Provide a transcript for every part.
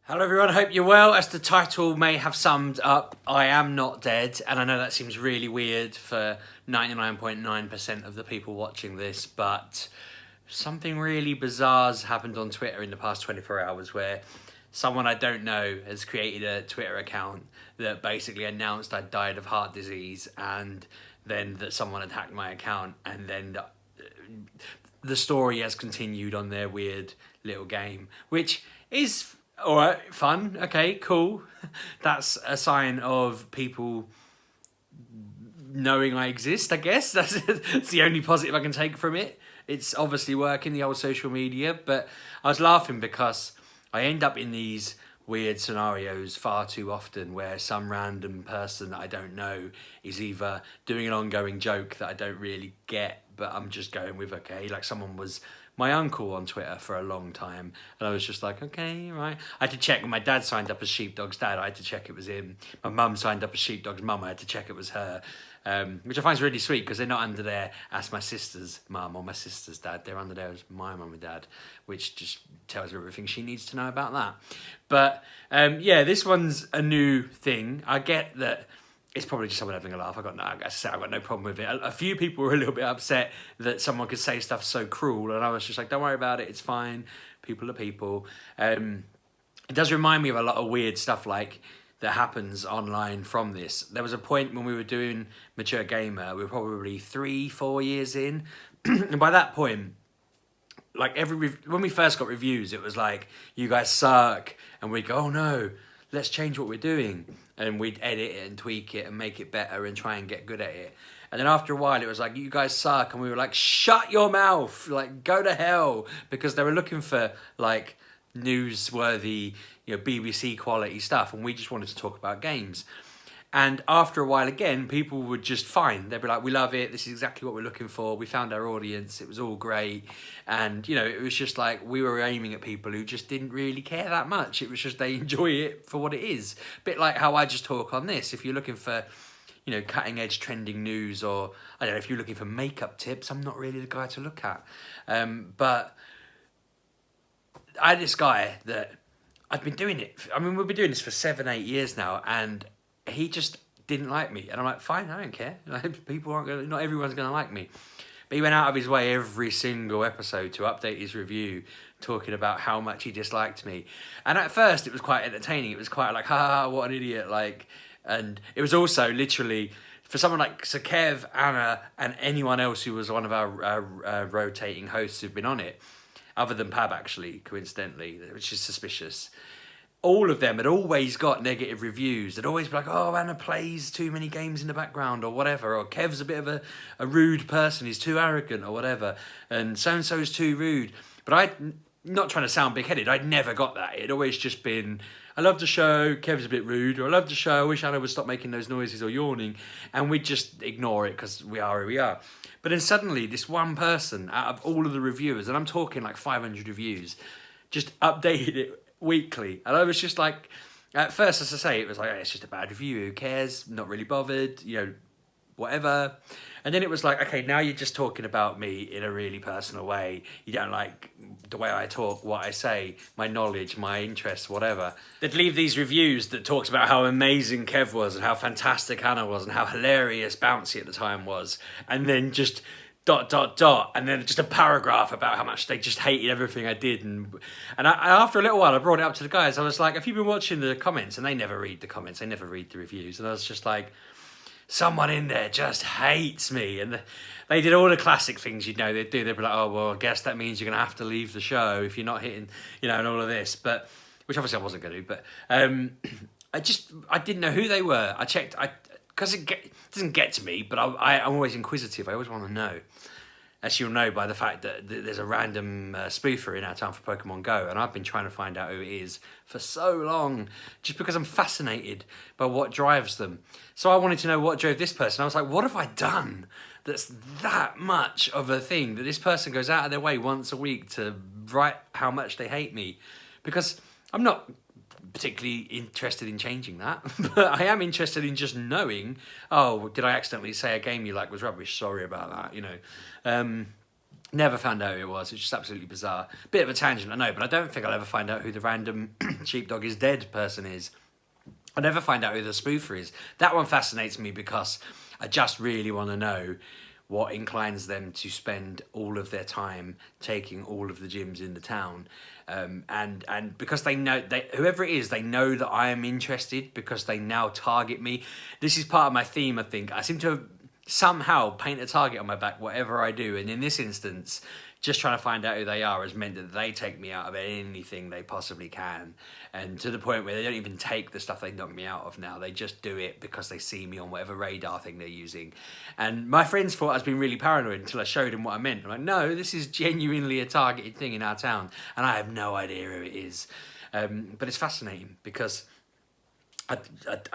Hello everyone, hope you're well. As the title may have summed up, I am not dead, and I know that seems really weird for 99.9% of the people watching this, but something really bizarre's happened on Twitter in the past 24 hours where someone I don't know has created a Twitter account that basically announced I died of heart disease, and then that someone had hacked my account, and then the story has continued on their weird little game, which is all right, fun. Okay, cool. That's a sign of people knowing I exist, I guess. That's the only positive I can take from it. It's obviously working, the old social media, but I was laughing because I end up in these weird scenarios far too often where some random person that I don't know is either doing an ongoing joke that I don't really get, but I'm just going with, okay, like someone was my uncle on Twitter for a long time, and I was just like, okay, right. I had to check when my dad signed up as Sheepdog's dad. I had to check it was him. My mum signed up as Sheepdog's mum. I had to check it was her, which I find is really sweet because they're not under there as my sister's mum or my sister's dad. They're under there as my mum and dad, which just tells her everything she needs to know about that. But yeah, this one's a new thing. I get that. It's probably just someone having a laugh. I've got no problem with it. A few people were a little bit upset that someone could say stuff so cruel, and I was just like, don't worry about it, it's fine. People are people. It does remind me of a lot of weird stuff like that happens online from this. There was a point when we were doing Mature Gamer, we were probably 3-4 years in, and by that point, like when we first got reviews, it was like, you guys suck, and we'd go, oh no, let's change what we're doing. And we'd edit it and tweak it and make it better and try and get good at it. And then after a while, it was like, you guys suck. And we were like, shut your mouth, like, go to hell. Because they were looking for, like, newsworthy, BBC quality stuff. And we just wanted to talk about games. And after a while, again, people would just fine. They'd be like, we love it. This is exactly what we're looking for. We found our audience. It was all great. And, it was just like we were aiming at people who just didn't really care that much. It was just they enjoy it for what it is. A bit like how I just talk on this. If you're looking for, cutting edge trending news, or, I don't know, if you're looking for makeup tips, I'm not really the guy to look at. But I had this guy that I'd been doing it. I mean, we've been doing this for 7-8 years now. And he just didn't like me, and I'm like, fine, I don't care. Like, people aren't gonna, not everyone's gonna like me. But he went out of his way every single episode to update his review, talking about how much he disliked me. And at first, it was quite entertaining. It was quite like, ha, what an idiot! Like, and it was also literally for someone like Sir Kev, Anna, and anyone else who was one of our rotating hosts who've been on it, other than Pab actually, coincidentally, which is suspicious. All of them had always got negative reviews. They'd always be like, oh, Anna plays too many games in the background or whatever, or Kev's a bit of a rude person, he's too arrogant or whatever, and so-and-so's too rude. But I'd, not trying to sound big-headed, I'd never got that. It'd always just been, I love the show, Kev's a bit rude, or I love the show, I wish Anna would stop making those noises or yawning, and we'd just ignore it because we are who we are. But then suddenly, this one person out of all of the reviewers, and I'm talking like 500 reviews, just updated it weekly, and I was just like, at first, as I say, it was like, oh, it's just a bad review, who cares, not really bothered, whatever. And then it was like, okay, now you're just talking about me in a really personal way. You don't like the way I talk, what I say, my knowledge, my interests, whatever. They'd leave these reviews that talked about how amazing Kev was and how fantastic Hannah was and how hilarious Bouncy at the time was, and then just and then just a paragraph about how much they just hated everything I did. And after a little while, I brought it up to the guys. I was like, have you been watching the comments? And they never read the comments. They never read the reviews. And I was just like, someone in there just hates me. And they did all the classic things they'd do. They'd be like, oh, well, I guess that means you're going to have to leave the show if you're not hitting, and all of this. But, which obviously I wasn't going to. But I didn't know who they were. I checked, because it doesn't get to me, but I'm always inquisitive. I always want to know. As you'll know by the fact that there's a random spoofer in our town for Pokemon Go, and I've been trying to find out who it is for so long, just because I'm fascinated by what drives them. So I wanted to know what drove this person. I was like, what have I done that's that much of a thing that this person goes out of their way once a week to write how much they hate me? Because I'm not particularly interested in changing that, but I am interested in just knowing, oh, did I accidentally say a game you like was rubbish? Sorry about that, Never found out who it was. It's just absolutely bizarre. Bit of a tangent, I know, but I don't think I'll ever find out who the random Sheepdog is dead person is. I never find out who the spoofer is. That one fascinates me because I just really want to know what inclines them to spend all of their time taking all of the gyms in the town. And because they know, whoever it is, they know that I am interested because they now target me. This is part of my theme, I think. I seem to somehow paint a target on my back, whatever I do. And in this instance, just trying to find out who they are has meant that they take me out of anything they possibly can. And to the point where they don't even take the stuff they knock me out of now. They just do it because they see me on whatever radar thing they're using. And my friends thought I was being really paranoid until I showed them what I meant. I'm like, no, this is genuinely a targeted thing in our town. And I have no idea who it is. But it's fascinating because I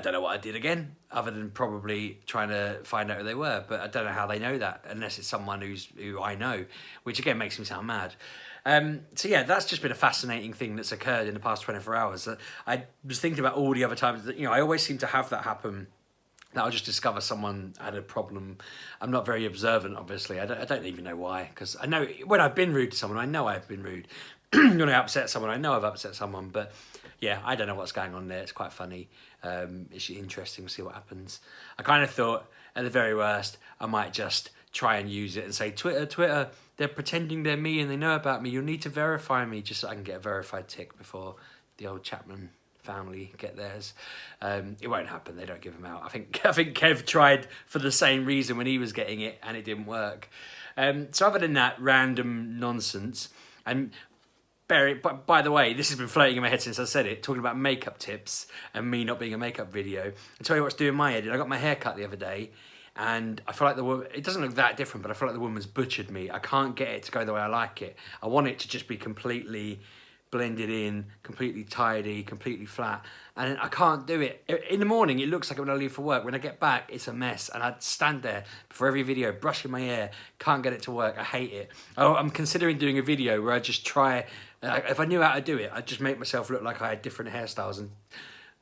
don't know what I did again, other than probably trying to find out who they were. But I don't know how they know that, unless it's someone who I know, which again makes me sound mad. So yeah, that's just been a fascinating thing that's occurred in the past 24 hours. I was thinking about all the other times that, I always seem to have that happen. That I'll just discover someone had a problem. I'm not very observant, obviously. I don't even know why, because I know when I've been rude to someone, I know I've been rude. When I upset someone, I know I've upset someone, but yeah, I don't know what's going on there. It's quite funny. It's interesting to see what happens. I kind of thought, at the very worst, I might just try and use it and say, Twitter, they're pretending they're me and they know about me. You'll need to verify me just so I can get a verified tick before the old Chapman family get theirs. It won't happen. They don't give them out. I think Kev tried for the same reason when he was getting it and it didn't work. So other than that, random nonsense. And by the way, this has been floating in my head since I said it, talking about makeup tips and me not being a makeup video. I'll tell you what's doing my head. I got my hair cut the other day and I feel like it doesn't look that different, but I feel like the woman's butchered me. I can't get it to go the way I like it. I want it to just be completely blended in, completely tidy, completely flat. And I can't do it. In the morning, it looks like when I leave for work. When I get back, it's a mess. And I'd stand there for every video, brushing my hair, can't get it to work. I hate it. I'm considering doing a video where I just try, if I knew how to do it, I'd just make myself look like I had different hairstyles and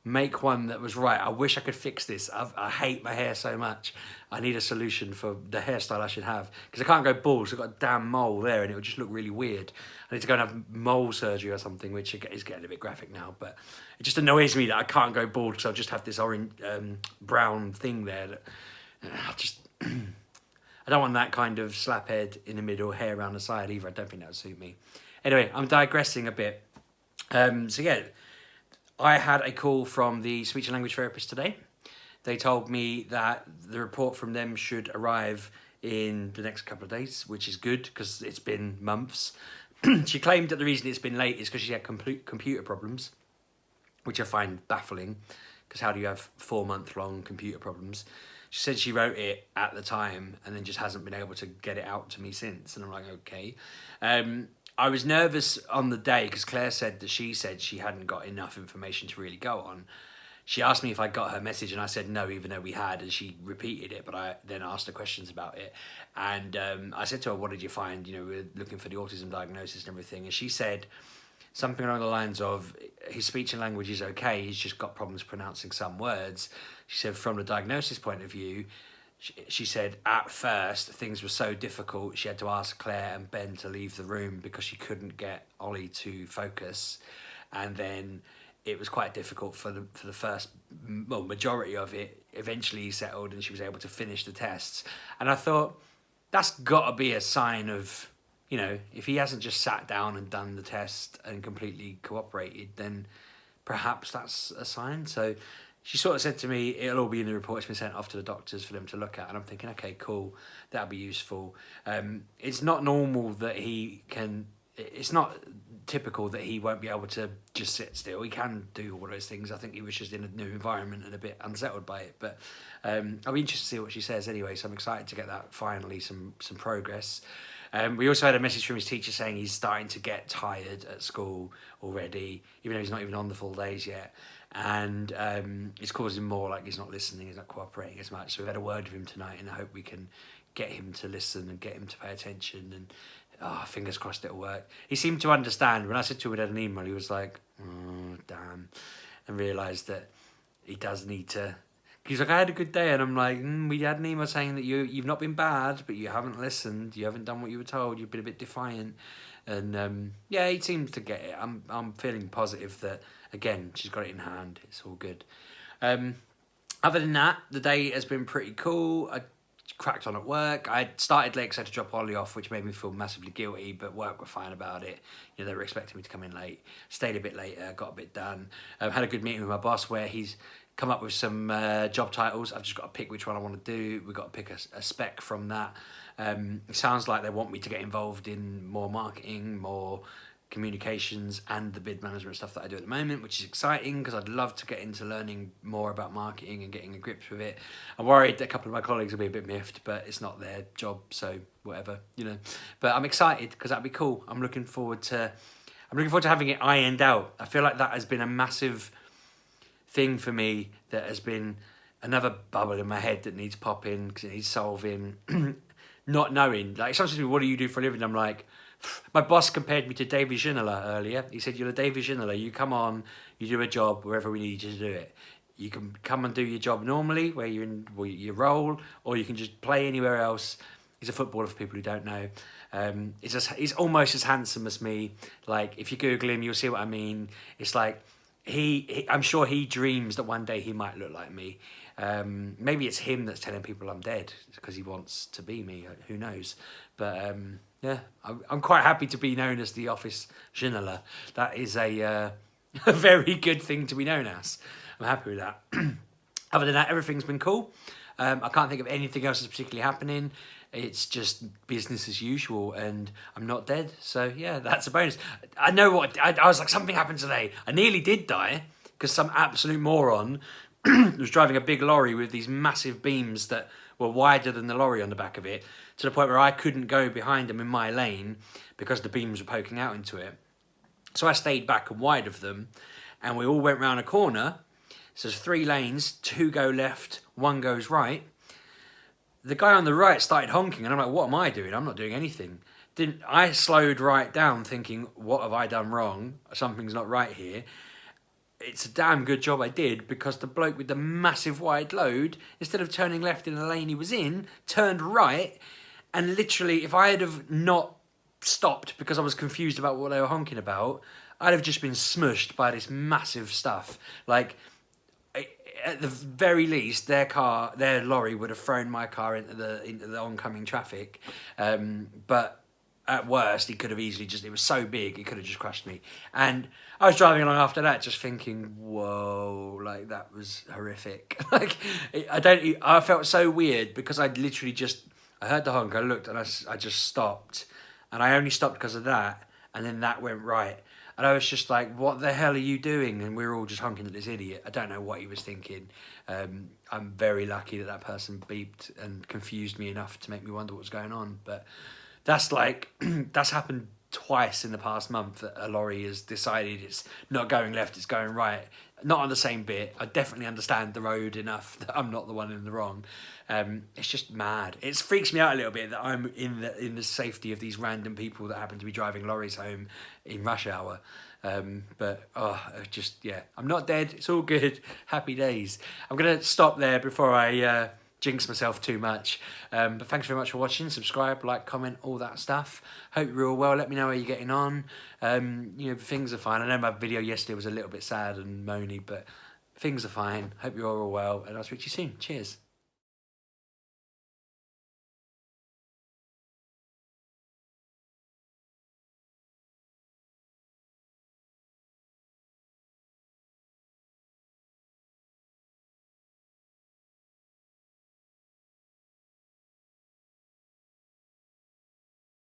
make one that was right. I wish I could fix this. I hate my hair so much. I need a solution for the hairstyle I should have. Because I can't go bald, so I've got a damn mole there and it would just look really weird. I need to go and have mole surgery or something, which is getting a bit graphic now. But it just annoys me that I can't go bald because I just have this orange, brown thing there. That I don't want that kind of slap head in the middle, hair around the side either. I don't think that would suit me. Anyway, I'm digressing a bit. So yeah, I had a call from the speech and language therapist today. They told me that the report from them should arrive in the next couple of days, which is good because it's been months. She claimed that the reason it's been late is because she had computer problems, which I find baffling because how do you have 4-month-long computer problems? She said she wrote it at the time and then just hasn't been able to get it out to me since. And I'm like, okay. I was nervous on the day because Claire said that she said she hadn't got enough information to really go on. She asked me if I got her message and I said no, even though we had, and she repeated it, but I then asked her questions about it. And I said to her, what did you find? We're looking for the autism diagnosis and everything. And she said something along the lines of, his speech and language is okay, he's just got problems pronouncing some words. She said from the diagnosis point of view, she said at first things were so difficult she had to ask Claire and Ben to leave the room because she couldn't get Ollie to focus, and then it was quite difficult for the first majority of it. Eventually he settled and she was able to finish the tests, and I thought that's got to be a sign of, if he hasn't just sat down and done the test and completely cooperated, then perhaps that's a sign. So she sort of said to me, it'll all be in the report, it's been sent off to the doctors for them to look at. And I'm thinking, okay, cool, that'll be useful. It's not normal that it's not typical that he won't be able to just sit still. He can do all those things. I think he was just in a new environment and a bit unsettled by it. But I'll be interested to see what she says anyway. So I'm excited to get that finally, some progress. We also had a message from his teacher saying he's starting to get tired at school already, even though he's not even on the full days yet. And it's causing more, like he's not listening, he's not cooperating as much. So we've had a word with him tonight and I hope we can get him to listen and get him to pay attention, and fingers crossed it'll work. He seemed to understand. When I said to him we'd had an email, he was like, oh, damn, and realised that he does need to He's like, I had a good day, and I'm like, we had an email saying that you've not been bad, but you haven't listened, you haven't done what you were told, you've been a bit defiant, and yeah, he seems to get it. I'm feeling positive that again she's got it in hand. It's all good. Other than that, the day has been pretty cool. I cracked on at work. I started late because I had to drop Ollie off, which made me feel massively guilty, but work were fine about it. You know, they were expecting me to come in late. Stayed a bit later, got a bit done. Had a good meeting with my boss where he's come up with some job titles. I've just got to pick which one I want to do. We've got to pick a spec from that. It sounds like they want me to get involved in more marketing, more communications, and the bid management stuff that I do at the moment, which is exciting because I'd love to get into learning more about marketing and getting a grip with it. I'm worried that a couple of my colleagues will be a bit miffed, but it's not their job, so whatever, you know. But I'm excited because that'd be cool. I'm looking forward to having it ironed out. I feel like that has been a massive thing for me, that has been another bubble in my head that needs popping because it needs solving. Not knowing, like, sometimes people, what do you do for a living? I'm like, my boss compared me to David Ginola earlier. He said, you're a David Ginola. You come on, you do a job wherever we need you to do it. You can come and do your job normally, where you're in your role, or you can just play anywhere else. He's a footballer for people who don't know. He's almost as handsome as me. Like, if you Google him, you'll see what I mean. It's like, I'm sure he dreams that one day he might look like me. Maybe it's him that's telling people I'm dead because he wants to be me. Who knows? But yeah, I'm quite happy to be known as the office Ginola. That is a very good thing to be known as. I'm happy with that. Other than that, everything's been cool. I can't think of anything else that's particularly happening. It's just business as usual, and I'm not dead. So yeah, that's a bonus. I know what I was like. Something happened today. I nearly did die because some absolute moron was driving a big lorry with these massive beams that were wider than the lorry on the back of it, to the point where I couldn't go behind him in my lane because the beams were poking out into it. So I stayed back and wide of them, and we all went round a corner. So there's 3 lanes, 2 go left, 1 goes right. The guy on the right started honking, and I'm like, what am I doing? I'm not doing anything. I slowed right down thinking, what have I done wrong? Something's not right here. It's a damn good job I did, because the bloke with the massive wide load, instead of turning left in the lane he was in, turned right. And literally, if I had have not stopped because I was confused about what they were honking about, I'd have just been smushed by this massive stuff. Like, at the very least, their lorry would have thrown my car into the oncoming traffic. But at worst, he could have easily it was so big, he could have just crushed me. And I was driving along after that just thinking, whoa, like, that was horrific. Like, I felt so weird because I heard the honk, I looked, and I just stopped. And I only stopped because of that, and then that went right. And I was just like, what the hell are you doing? And we were all just honking at this idiot. I don't know what he was thinking. I'm very lucky that person beeped and confused me enough to make me wonder what was going on. But that's that's happened twice in the past month, that a lorry has decided it's not going left, it's going right. Not on the same bit. I definitely understand the road enough that I'm not the one in the wrong. It's just mad. It freaks me out a little bit that I'm in the safety of these random people that happen to be driving lorries home in rush hour. But I'm not dead. It's all good. Happy days. I'm gonna stop there before I jinx myself too much. But thanks very much for watching. Subscribe, like, comment, all that stuff. Hope you're all well. Let me know how you're getting on. Things are fine. I know my video yesterday was a little bit sad and moany, but things are fine. Hope you're all well, and I'll speak to you soon. Cheers.